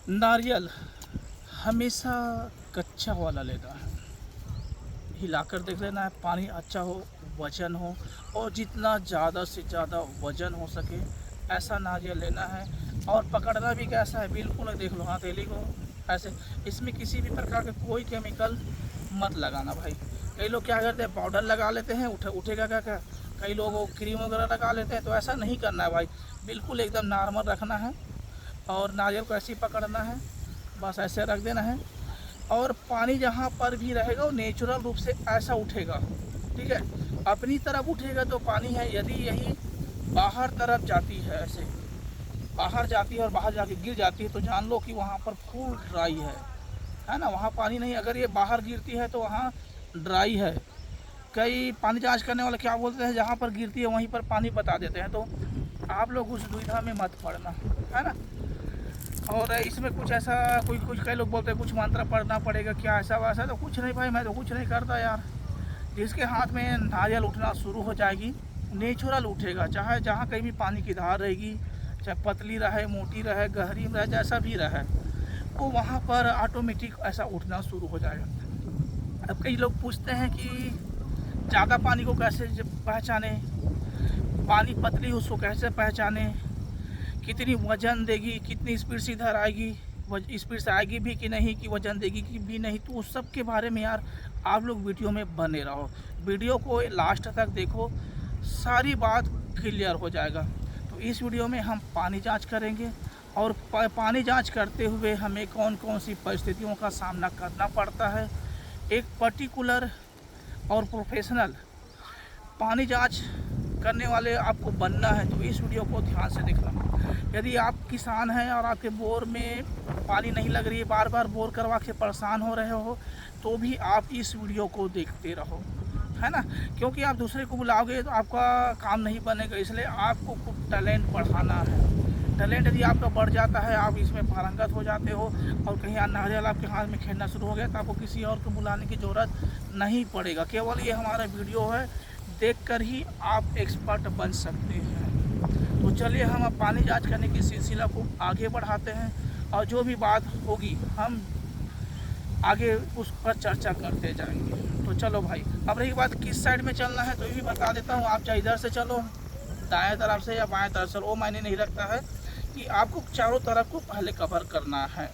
नारियल हमेशा कच्चा वाला लेना है, हिलाकर देख लेना है, पानी अच्छा हो, वजन हो, और जितना ज़्यादा से ज़्यादा वजन हो सके ऐसा नारियल लेना है। और पकड़ना भी कैसा है, बिल्कुल देख लो हथेली को ऐसे, इसमें किसी भी प्रकार का कोई केमिकल मत लगाना भाई। कई लोग क्या करते हैं, पाउडर लगा लेते हैं, उठेगा क्या क्या, कई लोग वो क्रीम वगैरह लगा लेते हैं, तो ऐसा नहीं करना है भाई, बिल्कुल एकदम नॉर्मल रखना है। और नारियल को ऐसे ही पकड़ना है, बस ऐसे रख देना है। और पानी जहाँ पर भी रहेगा वो नेचुरल रूप से ऐसा उठेगा, ठीक है, अपनी तरफ उठेगा तो पानी है। यदि यही बाहर तरफ जाती है, ऐसे बाहर जाती है और बाहर जाके गिर जाती है, तो जान लो कि वहाँ पर फुल ड्राई है ना, वहाँ पानी नहीं। अगर ये बाहर गिरती है तो वहाँ ड्राई है। कई पानी जांच करने वाले क्या बोलते हैं, जहाँ पर गिरती है वहीं पर पानी बता देते हैं, तो आप लोग उस दुविधा में मत पड़ना, है ना। और इसमें कुछ ऐसा कुछ कई लोग बोलते हैं कुछ मंत्र पढ़ना पड़ेगा, क्या ऐसा वैसा, तो कुछ नहीं भाई, मैं तो कुछ नहीं करता यार। जिसके हाथ में नारियल उठना शुरू हो जाएगी, नेचुरल उठेगा, चाहे जहाँ कहीं भी पानी की धार रहेगी, चाहे पतली रहे, मोटी रहे, गहरी रहे, जैसा भी रहे, वो वहाँ पर ऑटोमेटिक ऐसा उठना शुरू हो जाएगा। अब कई लोग पूछते हैं कि ज़्यादा पानी को कैसे पहचाने, पानी पतली उसको कैसे पहचाने, कितनी वज़न देगी, कितनी स्पीड से इधर आएगी, स्पीड से आएगी भी कि नहीं, कि वज़न देगी कि भी नहीं, तो उस सब के बारे में यार आप लोग वीडियो में बने रहो, वीडियो को लास्ट तक देखो, सारी बात क्लियर हो जाएगा। तो इस वीडियो में हम पानी जांच करेंगे, और पानी जांच करते हुए हमें कौन कौन सी परिस्थितियों का सामना करना पड़ता है। एक पर्टिकुलर और प्रोफेशनल पानी जांच करने वाले आपको बनना है, तो इस वीडियो को ध्यान से देखना। यदि आप किसान हैं और आपके बोर में पानी नहीं लग रही है, बार बार बोर करवा के परेशान हो रहे हो, तो भी आप इस वीडियो को देखते रहो, है ना, क्योंकि आप दूसरे को बुलाओगे तो आपका काम नहीं बनेगा। इसलिए आपको खूब टैलेंट बढ़ाना है। टैलेंट यदि आपका बढ़ जाता है, आप इसमें पारंगत हो जाते हो, और कहीं नारियल आपके हाथ में खेलना शुरू हो गया, तो आपको किसी और को बुलाने की ज़रूरत नहीं पड़ेगा। केवल ये हमारा वीडियो है, देखकर ही आप एक्सपर्ट बन सकते हैं। तो चलिए हम अब पानी जांच करने की सिलसिला को आगे बढ़ाते हैं, और जो भी बात होगी हम आगे उस पर चर्चा करते जाएंगे। तो चलो भाई, अब रही बात किस साइड में चलना है, तो ये भी बता देता हूँ। आप चाहे इधर से चलो, दाएं तरफ से, या बाएं तरफ से, वो मायने नहीं रखता है, कि आपको चारों तरफ को पहले कवर करना है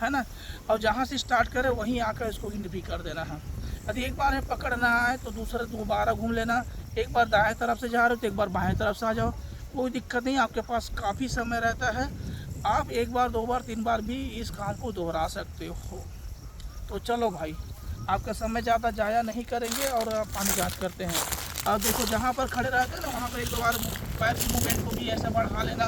ना। और जहाँ से स्टार्ट करें वहीं आकर इसको हिंट भी कर देना है। यदि एक बार है पकड़ना है तो दूसरे दोबारा घूम लेना, एक बार दाएं तरफ से जा रहे हो तो एक बार बाएं तरफ से आ जाओ, कोई दिक्कत नहीं, आपके पास काफ़ी समय रहता है। आप एक बार, दो बार, तीन बार भी इस काम को दोहरा सकते हो। तो चलो भाई, आपका समय ज़्यादा जाया नहीं करेंगे और पानी जांच करते हैं। और देखो जहाँ पर खड़े रहते हैं ना, वहाँ पर एक दो बार पैर की मूवमेंट को भी ऐसे बढ़ा लेना,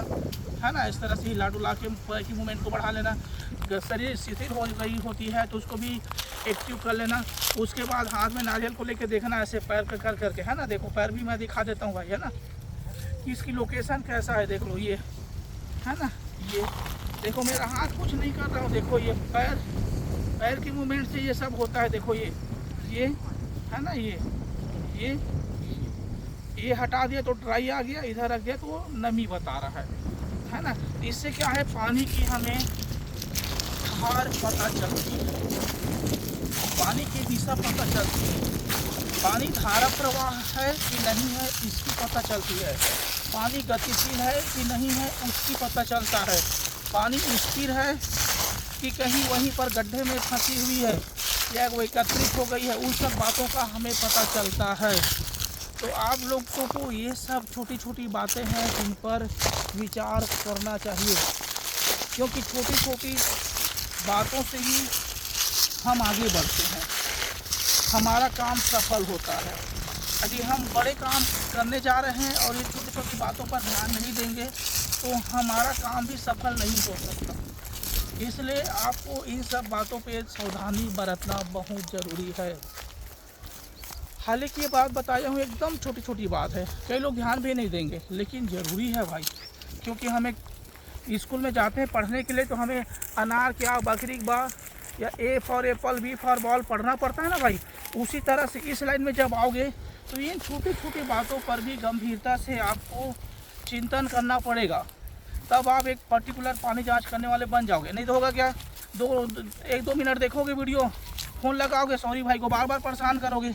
है ना, इस तरह से हिला डुला के पैर की मूवमेंट को बढ़ा लेना। शरीर शिथिल हो गई होती है तो उसको भी एक्टिव कर लेना। उसके बाद हाथ में नारियल को लेके देखना, ऐसे पैर कर करके, है ना, देखो पैर भी मैं दिखा देता हूँ भाई, है ना, कि इसकी लोकेशन कैसा है, देख लो, ये है ना, ये देखो मेरा हाथ कुछ नहीं कर रहा हूँ, देखो ये पैर की मूवमेंट से ये सब होता है। देखो ये है ना, ये हटा दिया तो ड्राई आ गया, इधर रख दिया तो वो नमी बता रहा है ना। इससे क्या है, पानी की हमें धार पता चलती है, पानी की दिशा पता चलती है, पानी धारा प्रवाह है कि नहीं है इसकी पता चलती है, पानी गतिशील है कि नहीं है उसकी पता चलता है, पानी स्थिर है कि कहीं वहीं पर गड्ढे में फंसी हुई है या वो एकत्रित हो गई है, उन सब बातों का हमें पता चलता है। तो आप लोगों को ये सब छोटी छोटी बातें हैं जिन पर विचार करना चाहिए, क्योंकि छोटी छोटी बातों से ही हम आगे बढ़ते हैं, हमारा काम सफल होता है। यदि हम बड़े काम करने जा रहे हैं और ये छोटी छोटी बातों पर ध्यान नहीं देंगे तो हमारा काम भी सफल नहीं हो सकता। इसलिए आपको इन सब बातों पे सावधानी बरतना बहुत ज़रूरी है। हालांकि ये बात बताया हूँ एकदम छोटी छोटी बात है, कई लोग ध्यान भी नहीं देंगे, लेकिन ज़रूरी है भाई, क्योंकि हमें स्कूल में जाते हैं पढ़ने के लिए, तो हमें अनार क्या, बकरी बा, या A for apple, B for ball पढ़ना पड़ता है ना भाई। उसी तरह से इस लाइन में जब आओगे तो इन छोटी छोटी बातों पर भी गंभीरता से आपको चिंतन करना पड़ेगा। तब आप एक पर्टिकुलर पानी जांच करने वाले बन जाओगे। नहीं तो होगा क्या, 1-2 मिनट देखोगे वीडियो, फ़ोन लगाओगे, सॉरी भाई को बार बार परेशान करोगे।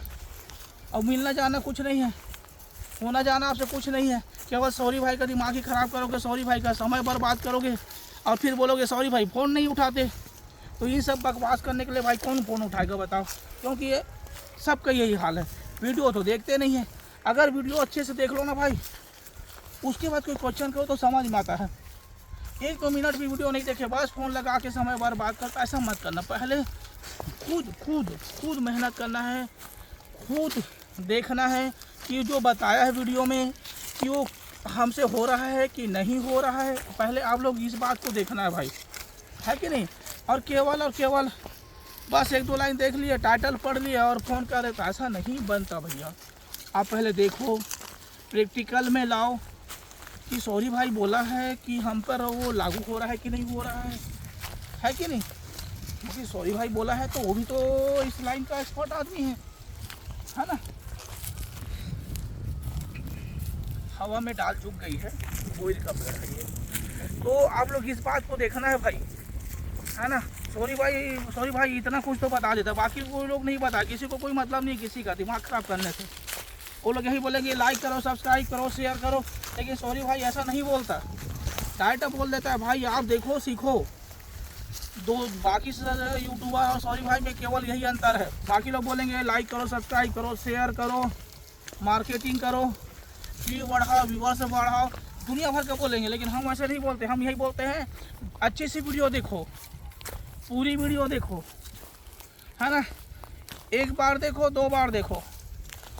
और मिलना जाना कुछ नहीं है, होना जाना आपसे कुछ नहीं है, केवल सॉरी भाई का दिमाग ही ख़राब करोगे, सॉरी भाई का समय बर्बाद करोगे और फिर बोलोगे सॉरी भाई फ़ोन नहीं उठाते। तो ये सब बकवास करने के लिए भाई कौन फ़ोन उठाएगा बताओ, क्योंकि ये सबका यही हाल है, वीडियो तो देखते नहीं है। अगर वीडियो अच्छे से देख लो ना भाई, उसके बाद कोई क्वेश्चन करो तो समझ में आता है। 1-2 मिनट भी वीडियो नहीं देखे बस फ़ोन लगा के समय बर्बाद करता, ऐसा मत करना। पहले खुद मेहनत करना है, खुद देखना है कि जो बताया है वीडियो में कि वो हमसे हो रहा है कि नहीं हो रहा है। पहले आप लोग इस बात को देखना है भाई, है कि नहीं। और केवल बस 1-2 लाइन देख लिए, टाइटल पढ़ लिया और फ़ोन कर रहे, तो ऐसा नहीं बनता भैया। आप पहले देखो, प्रैक्टिकल में लाओ कि सॉरी भाई बोला है कि हम पर वो लागू हो रहा है कि नहीं हो रहा है कि नहीं। क्योंकि सॉरी भाई बोला है तो वो भी तो इस लाइन का एक्सपर्ट आदमी है ना। हवा में डाल चुक गई है, कोयल का पेड़ है ये। तो आप लोग इस बात को देखना है भाई, है ना। सॉरी भाई इतना कुछ तो बता देता, बाकी कोई लोग नहीं बता, किसी को कोई मतलब नहीं किसी का दिमाग ख़राब करने से। वो लोग यही बोलेंगे लाइक करो, सब्सक्राइब करो, शेयर करो, लेकिन सॉरी भाई ऐसा नहीं बोलता, डायरेक्ट बोल देता है भाई आप देखो सीखो। दो बाकी यूट्यूबर और सॉरी भाई में केवल यही अंतर है। बाकी लोग बोलेंगे लाइक करो, सब्सक्राइब करो, शेयर करो, मार्केटिंग करो, व्यू बढ़ाओ, व्यूअर्स बढ़ाओ, दुनिया भर के बोलेंगे, लेकिन हम ऐसे नहीं बोलते। हम यही बोलते हैं अच्छी सी वीडियो देखो, पूरी वीडियो देखो, है ना। 1 बार देखो, 2 बार देखो,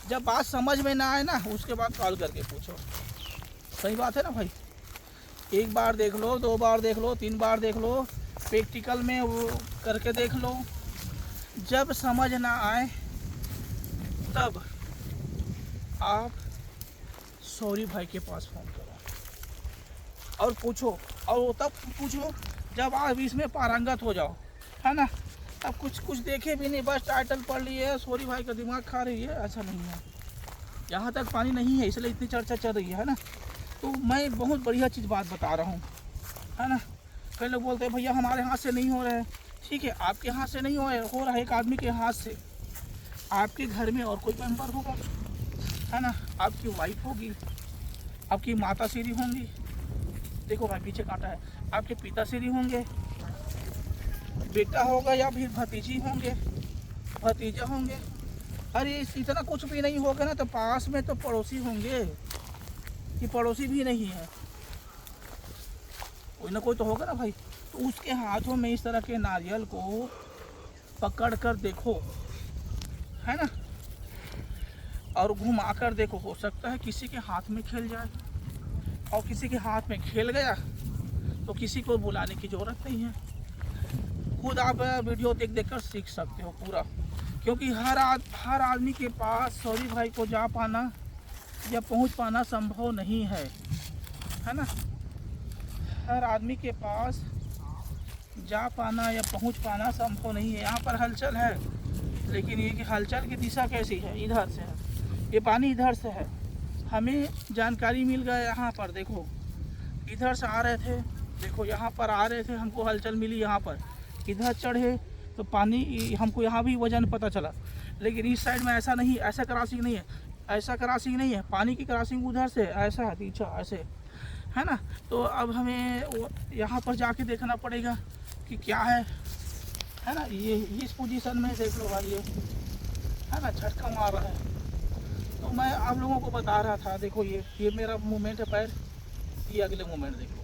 जब बात समझ में ना आए ना उसके बाद कॉल करके पूछो। सही बात है ना भाई। 1 बार देख लो, 2 बार देख लो, 3 बार देख लो, प्रैक्टिकल में वो करके देख लो। जब समझ ना आए तब आप सॉरी भाई के पास फ़ोन करो और पूछो, और वो तब पूछो जब आप इसमें पारंगत हो जाओ, है ना। अब कुछ देखे भी नहीं, बस टाइटल पढ़ लिए, सॉरी भाई का दिमाग खा रही है, ऐसा नहीं है। यहाँ तक पानी नहीं है इसलिए इतनी चर्चा चल रही है ना। तो मैं बहुत बढ़िया चीज़ बात बता रहा हूँ, है ना। कई लोग बोलते हैं भैया हमारे हाथ से नहीं हो रहा है, ठीक है आपके हाथ से नहीं हो रहा है, एक आदमी के हाथ से। आपके घर में और कोई मेंबर होगा, है ना, आपकी वाइफ होगी, आपकी माता श्री होंगी, देखो भाई पीछे कांटा है, आपके पिता श्री होंगे, बेटा होगा या फिर भतीजी होंगे, भतीजा होंगे। अरे इतना कुछ भी नहीं होगा ना तो पास में तो पड़ोसी होंगे, कि पड़ोसी भी नहीं है, कोई ना कोई तो होगा ना भाई। तो उसके हाथों में इस तरह के नारियल को पकड़ कर देखो, है ना, और घुमा कर देखो। हो सकता है किसी के हाथ में खेल जाए, और किसी के हाथ में खेल गया तो किसी को बुलाने की ज़रूरत नहीं है। खुद आप वीडियो देख कर सीख सकते हो पूरा, क्योंकि हर आदमी के पास सॉरी भाई को जा पाना या पहुंच पाना संभव नहीं है ना। हर आदमी के पास जा पाना या पहुंच पाना संभव नहीं है। यहाँ पर हलचल है, लेकिन ये कि हलचल की दिशा कैसी है, इधर से है, ये पानी इधर से है। हमें जानकारी मिल गया यहाँ पर, देखो इधर से आ रहे थे, देखो यहाँ पर आ रहे थे, हमको हलचल मिली यहाँ पर, इधर चढ़े तो पानी हमको यहाँ भी वजन पता चला। लेकिन इस साइड में ऐसा नहीं, ऐसा क्रॉसिंग नहीं है, ऐसा क्रॉसिंग नहीं है, पानी की क्रॉसिंग उधर से ऐसा है, पीछे ऐसे, है ना। तो अब हमें यहाँ पर जाके देखना पड़ेगा कि क्या है ना। ये इस पोजीशन में देख लो भाई, ये है ना, झटका मार रहा है। तो मैं आप लोगों को बता रहा था, देखो ये मेरा मूवमेंट है पैर, ये अगले मूवमेंट देखो,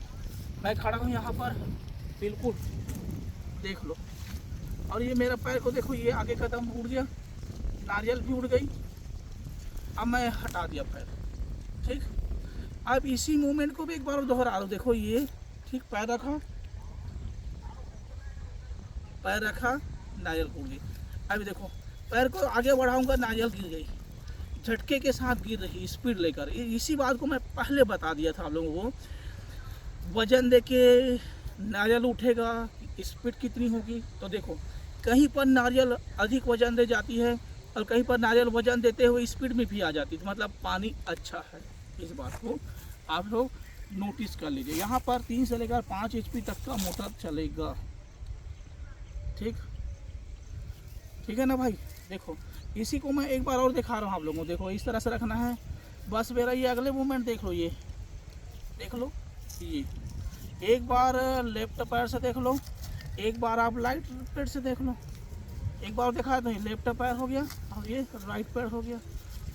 मैं खड़ा हूँ यहाँ पर, बिल्कुल देख लो। और ये मेरा पैर को देखो, ये आगे कदम उड़ गया, नारियल भी उड़ गई, अब मैं हटा दिया पैर, ठीक। अब इसी मूवमेंट को भी एक बार दोहरा रहा हूँ, देखो ये ठीक, पैर रखा नारियल उड़ गई। अभी देखो पैर को आगे बढ़ाऊंगा, नारियल गिर गई, झटके के साथ गिर रही, स्पीड लेकर। इसी बात को मैं पहले बता दिया था आप लोगों को। वजन देके नारियल उठेगा, स्पीड कितनी होगी। तो देखो कहीं पर नारियल अधिक वजन दे जाती है और कहीं पर नारियल वजन देते हुए स्पीड में भी आ जाती है, मतलब पानी अच्छा है। इस बात को आप लोग नोटिस कर लीजिए, यहाँ पर 3 से लेकर 5 HP तक का मोटर चलेगा। ठीक ठीक है ना भाई। देखो इसी को मैं एक बार और दिखा रहा हूँ आप लोगों को। देखो इस तरह से रखना है बस मेरा। ये अगले मूवमेंट देख लो, ये देख लो, ये एक बार लेफ्ट पैर से देख लो, एक बार आप राइट पैर से देख लो। एक बार दिखाया तो ये लेफ्ट पैर हो गया और ये राइट पैर हो गया।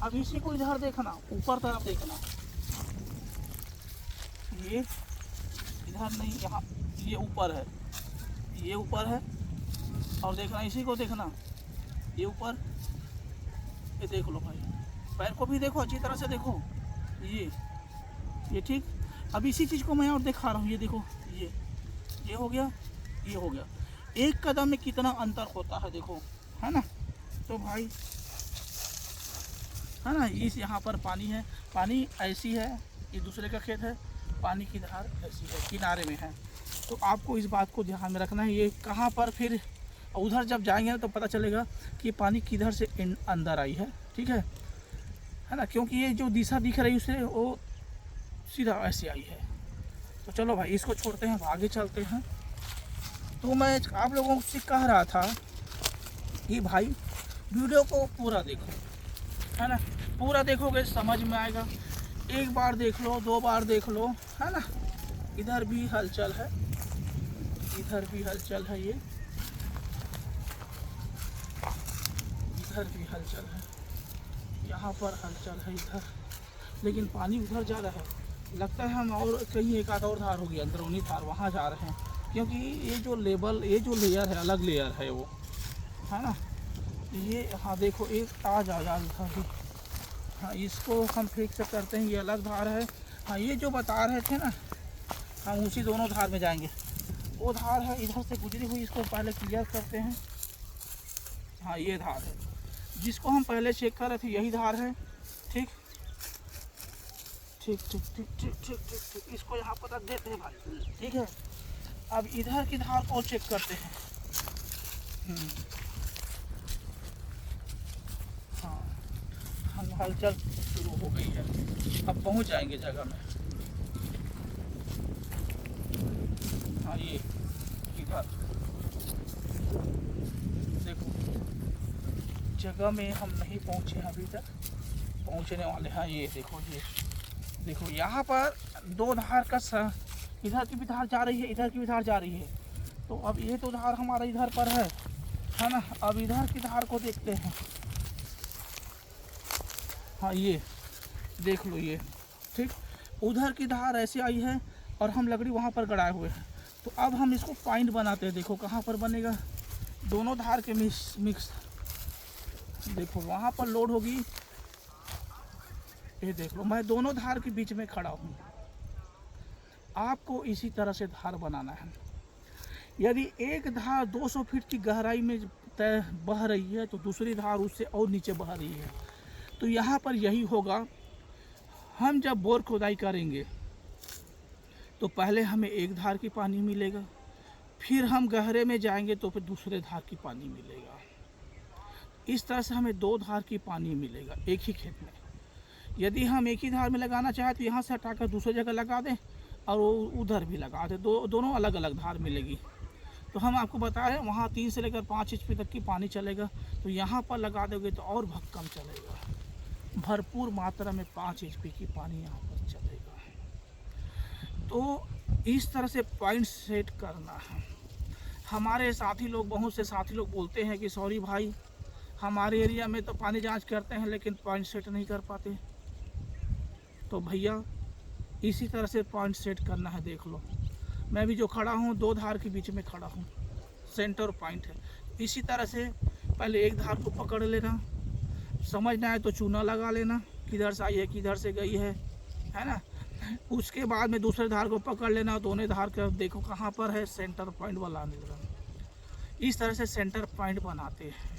अब इसी को इधर देखना, ऊपर तरफ देखना, ये इधर नहीं, यहाँ ये ऊपर है, ये ऊपर है। और देखना इसी को देखना, ये ऊपर, ये देख लो भाई, पैर को भी देखो अच्छी तरह से देखो, ये ठीक। अब इसी चीज़ को मैं और दिखा रहा हूँ, ये देखो, ये हो गया, ये हो गया। एक कदम में कितना अंतर होता है देखो, है ना। तो भाई है ना, इस यहाँ पर पानी है, पानी ऐसी है, ये दूसरे का खेत है, पानी की धार ऐसी है, किनारे में है। तो आपको इस बात को ध्यान में रखना है। ये कहाँ पर फिर उधर जब जाएंगे ना तो पता चलेगा कि पानी किधर से अंदर आई है। ठीक है ना, क्योंकि ये जो दिशा दिख रही है उसे वो सीधा ऐसे आई है। तो चलो भाई इसको छोड़ते हैं, आगे चलते हैं। तो मैं आप लोगों से कह रहा था कि भाई वीडियो को पूरा देखो, है ना। पूरा देखोगे समझ में आएगा। एक बार देख लो, 2 बार देख लो, है ना। इधर भी हलचल है, इधर भी हलचल है, ये इधर भी हलचल है, यहाँ पर हलचल है इधर। लेकिन पानी उधर जा रहा है, लगता है हम और कहीं एक आध और धार होगी, अंदरूनी धार वहाँ जा रहे हैं। क्योंकि ये जो लेवल, ये जो लेयर है, अलग लेयर है वो, है ना। ये हाँ देखो एक आज आजाद था भी, हाँ इसको हम फिक्स से करते हैं, ये अलग धार है। हाँ ये जो बता रहे थे ना, हम उसी दोनों धार में जाएंगे। वो धार है इधर से गुजरी हुई, इसको पहले क्लियर करते हैं। हाँ ये धार है जिसको हम पहले चेक कर रहे थे, यही धार है। ठीक ठीक ठीक ठीक ठीक ठीक ठीक ठीक, इसको यहाँ पर रख देते हैं भाई। ठीक है, अब इधर की धार को चेक करते हैं। हाँ हम हलचल शुरू हो गई है, अब पहुँच जाएंगे जगह में। हाँ ये इधर देखो, जगह में हम नहीं पहुँचे हैं अभी तक, पहुँचने वाले हैं। ये देखो, ये देखो यहाँ पर 2 धार का इधर की भी धार जा रही है, इधर की भी धार जा रही है। तो अब ये तो धार हमारा इधर पर है ना। अब इधर की धार को देखते हैं। हाँ ये देख लो, ये ठीक, उधर की धार ऐसे आई है और हम लकड़ी वहाँ पर गड़ाए हुए हैं। तो अब हम इसको पॉइंट बनाते हैं। देखो कहाँ पर बनेगा, दोनों धार के मिक्स देखो वहाँ पर लोड होगी। ये देख लो, मैं दोनों धार के बीच में खड़ा हूँ। आपको इसी तरह से धार बनाना है। यदि एक धार 200 फीट की गहराई में तय बह रही है तो दूसरी धार उससे और नीचे बह रही है। तो यहाँ पर यही होगा, हम जब बोर खुदाई करेंगे तो पहले हमें एक धार की पानी मिलेगा, फिर हम गहरे में जाएंगे तो फिर दूसरे धार की पानी मिलेगा। इस तरह से हमें 2 धार की पानी मिलेगा एक ही खेत में। यदि हम एक ही धार में लगाना चाहें तो यहाँ से हटाकर दूसरी जगह लगा दें और उधर भी लगा दें, दोनों अलग अलग धार मिलेगी। तो हम आपको बता रहे हैं वहाँ 3 से लेकर 5 HP तक की पानी चलेगा। तो यहाँ पर लगा दोगे तो और कम चलेगा, भरपूर मात्रा में 5 HP की पानी यहाँ पर चलेगा। तो इस तरह से पॉइंट सेट करना है। हमारे साथी लोग, बहुत से साथी लोग बोलते हैं कि सॉरी भाई हमारे एरिया में तो पानी जांच करते हैं लेकिन पॉइंट सेट नहीं कर पाते। तो भैया इसी तरह से पॉइंट सेट करना है। देख लो, मैं भी जो खड़ा हूँ 2 धार के बीच में खड़ा हूँ, सेंटर पॉइंट है। इसी तरह से पहले एक धार को पकड़ लेना, समझना है तो चूना लगा लेना, किधर से आई है किधर से गई है ना। उसके बाद में दूसरे धार को पकड़ लेना, दोनों धार का देखो कहाँ पर है, सेंटर पॉइंट वाला लेना। इस तरह से सेंटर पॉइंट बनाते हैं।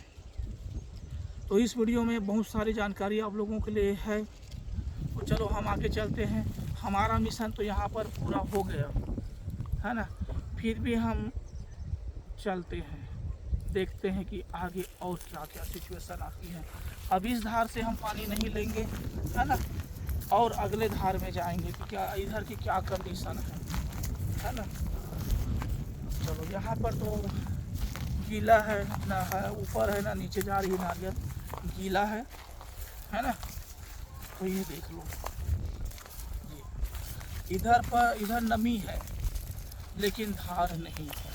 तो इस वीडियो में बहुत सारी जानकारी आप लोगों के लिए है। तो चलो हम आगे चलते हैं। हमारा मिशन तो यहाँ पर पूरा हो गया है ना, फिर भी हम चलते हैं, देखते हैं कि आगे और क्या क्या सिचुएशन आती है। अब इस धार से हम पानी नहीं लेंगे, है ना। और अगले धार में जाएंगे कि क्या इधर की क्या कंडीशन है ना। चलो यहाँ पर तो गीला है ना, है ऊपर है ना नीचे जा रही है नारियल, गीला है ना। तो ये देख लो, ये इधर नमी है लेकिन धार नहीं है।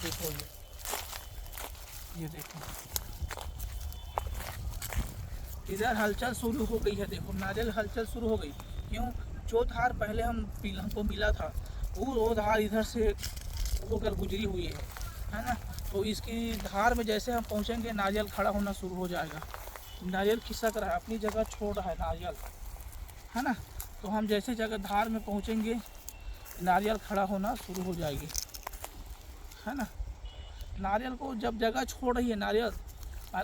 देखो ये देखो इधर हलचल शुरू हो गई है। देखो नारियल हलचल शुरू हो गई। क्यों? जो धार पहले हमको मिला था वो धार इधर से होकर गुजरी हुई है ना। तो इसकी धार में जैसे हम पहुंचेंगे नारियल खड़ा होना शुरू हो जाएगा। नारियल खिसक रहा है, अपनी जगह छोड़ रहा है नारियल, है ना। तो हम जैसे जगह धार में पहुंचेंगे नारियल खड़ा होना शुरू हो जाएगी, है ना। नारियल को जब जगह छोड़ रही है नारियल,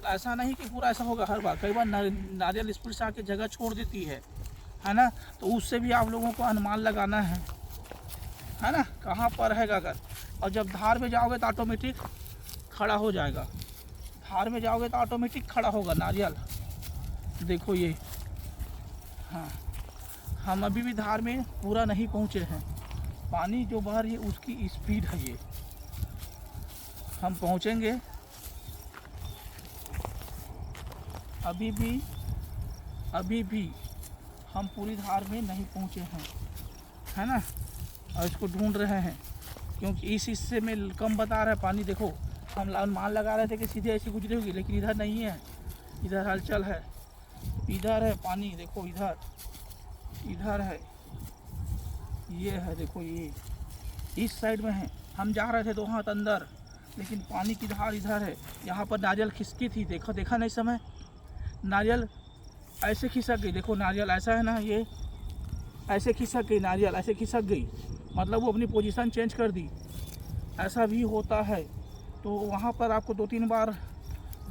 ऐसा नहीं कि पूरा ऐसा होगा हर बार, कई बार नारियल स्पीड से आके जगह छोड़ देती है ना। तो उससे भी आप लोगों को अनुमान लगाना है ना, कहाँ पर है अगर। और जब धार में जाओगे तो ऑटोमेटिक खड़ा हो जाएगा, धार में जाओगे तो ऑटोमेटिक खड़ा होगा नारियल। देखो ये, हाँ हम अभी भी धार में पूरा नहीं पहुँचे हैं। पानी जो बह रही है उसकी स्पीड है ये। हम पहुँचेंगे, अभी भी हम पूरी धार में नहीं पहुँचे हैं, है ना। और इसको ढूंढ रहे हैं क्योंकि इस हिस्से में कम बता रहा है पानी। देखो हम मान लगा रहे थे कि सीधे ऐसी गुजरी होगी, लेकिन इधर नहीं है, इधर हलचल है, इधर है पानी। देखो इधर है, ये है, देखो ये इस साइड में है। हम जा रहे थे 2 हाथ अंदर, लेकिन पानी की धार इधर है। यहाँ पर नारियल खिसकी थी, देखा नहीं समय, नारियल ऐसे खिसक गई। देखो नारियल ऐसा है ना, ये ऐसे खिसक गई, नारियल ऐसे खिसक गई, मतलब वो अपनी पोजीशन चेंज कर दी। ऐसा भी होता है। तो वहाँ पर आपको 2-3 बार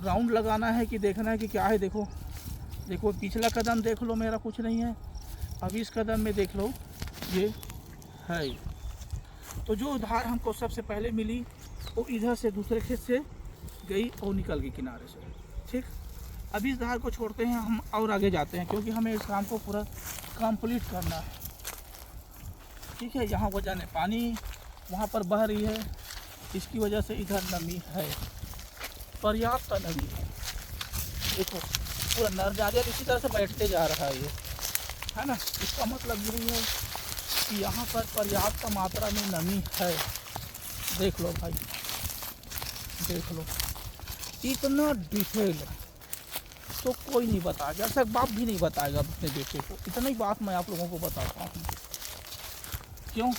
राउंड लगाना है कि देखना है कि क्या है। देखो पिछला कदम देख लो, मेरा कुछ नहीं है। अब इस कदम में देख लो, ये है। तो जो धार हमको सबसे पहले मिली वो इधर से दूसरे खेत से गई और निकल गई किनारे से, ठीक। अब इस धार को छोड़ते हैं हम और आगे जाते हैं, क्योंकि हमें इस काम को पूरा कंप्लीट करना है, ठीक है। यहाँ वजन है, पानी वहाँ पर बह रही है, इसकी वजह से इधर नमी है, पर्याप्त नमी है। देखो पूरा नारियल इसी तरह से बैठते जा रहा है ये, है ना। इसका मतलब यही है कि यहाँ पर पर्याप्त मात्रा में नमी है। देख लो भाई, देख लो, इतना डिटेल तो कोई नहीं बताएगा, ऐसा बाप भी नहीं बताएगा अपने बेटे को। इतना ही बात मैं आप लोगों को बताता हूँ। क्यों?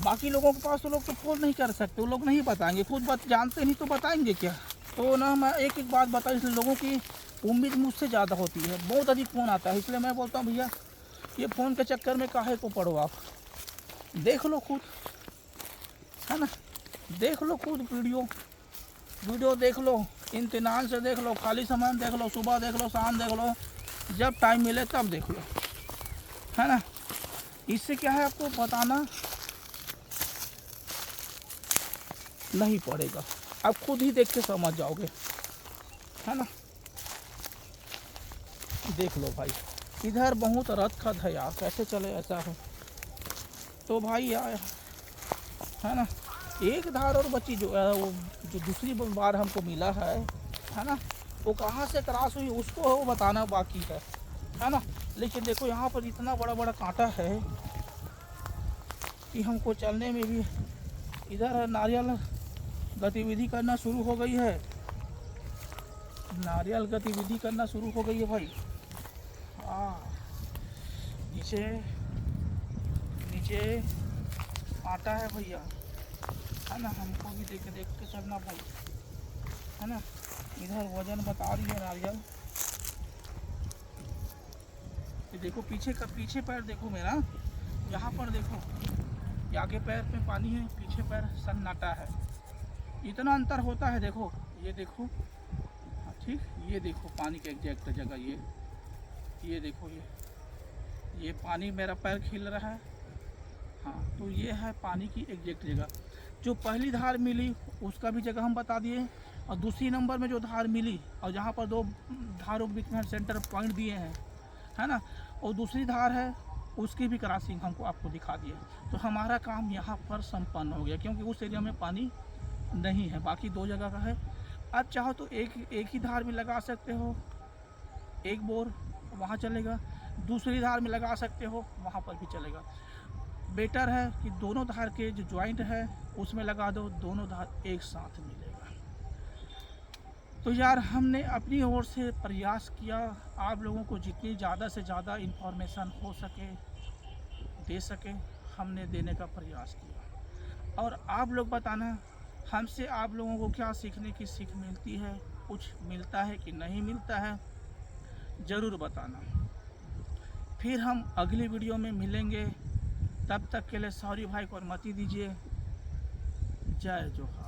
बाकी लोगों के पास तो लोग तो फोन नहीं कर सकते, वो लोग नहीं बताएंगे, खुद जानते नहीं तो बताएंगे क्या। तो ना मैं एक बात बता, इसलिए लोगों की उम्मीद मुझसे ज़्यादा होती है, बहुत अधिक फ़ोन आता है। इसलिए मैं बोलता हूँ भैया ये फ़ोन के चक्कर में काहे को पड़ो, आप देख लो खुद, है ना। देख लो खुद वीडियो देख लो, इत्मीनान से देख लो, खाली समय में देख लो, सुबह देख लो, शाम देख लो, जब टाइम मिले तब देख लो, है ना। इससे क्या है, आपको बताना नहीं पड़ेगा, आप खुद ही देख के समझ जाओगे, है ना। देख लो भाई, इधर बहुत रखत है यार, कैसे चले ऐसा है। तो भाई यार, है ना, एक धार और बची जो दूसरी बार हमको मिला है ना, वो कहाँ से क्रॉस हुई उसको वो बताना बाकी है ना। लेकिन देखो यहाँ पर इतना बड़ा बड़ा कांटा है कि हमको चलने में भी, इधर नारियल गतिविधि करना शुरू हो गई है, नारियल गतिविधि करना शुरू हो गई है भाई। नीचे आटा है भैया, है ना, हमको भी देख के चलना भाई, है ना। इधर वजन बता रही है नारियल, ये देखो पीछे पैर देखो मेरा, यहाँ पर देखो, आगे पैर में पानी है, पीछे पैर सन्नाटा है, इतना अंतर होता है। देखो ये देखो, ठीक, ये देखो पानी के एग्जैक्ट जगह, ये देखो, ये पानी मेरा पैर खिल रहा है, हाँ। तो ये है पानी की एग्जैक्ट जगह। जो पहली धार मिली उसका भी जगह हम बता दिए, और दूसरी नंबर में जो धार मिली और जहाँ पर 2 धारों के बीच में सेंटर पॉइंट दिए हैं, है ना। और दूसरी धार है, उसकी भी क्रॉसिंग हमको आपको दिखा दिया। तो हमारा काम यहाँ पर संपन्न हो गया, क्योंकि उस एरिया में पानी नहीं है, बाकी 2 जगह का है। आप चाहो तो एक ही धार में लगा सकते हो, एक बोर वहाँ चलेगा, दूसरी धार में लगा सकते हो, वहाँ पर भी चलेगा। बेटर है कि दोनों धार के जो जॉइंट है उसमें लगा दो, दोनों धार एक साथ मिलेगा। तो यार हमने अपनी ओर से प्रयास किया, आप लोगों को जितनी ज़्यादा से ज़्यादा इन्फॉर्मेशन हो सके दे सके, हमने देने का प्रयास किया। और आप लोग बताना हमसे आप लोगों को क्या सीखने की सीख मिलती है, कुछ मिलता है कि नहीं मिलता है, ज़रूर बताना। फिर हम अगली वीडियो में मिलेंगे, तब तक के लिए सॉरी भाई को अनुमति दीजिए। जय जोहार।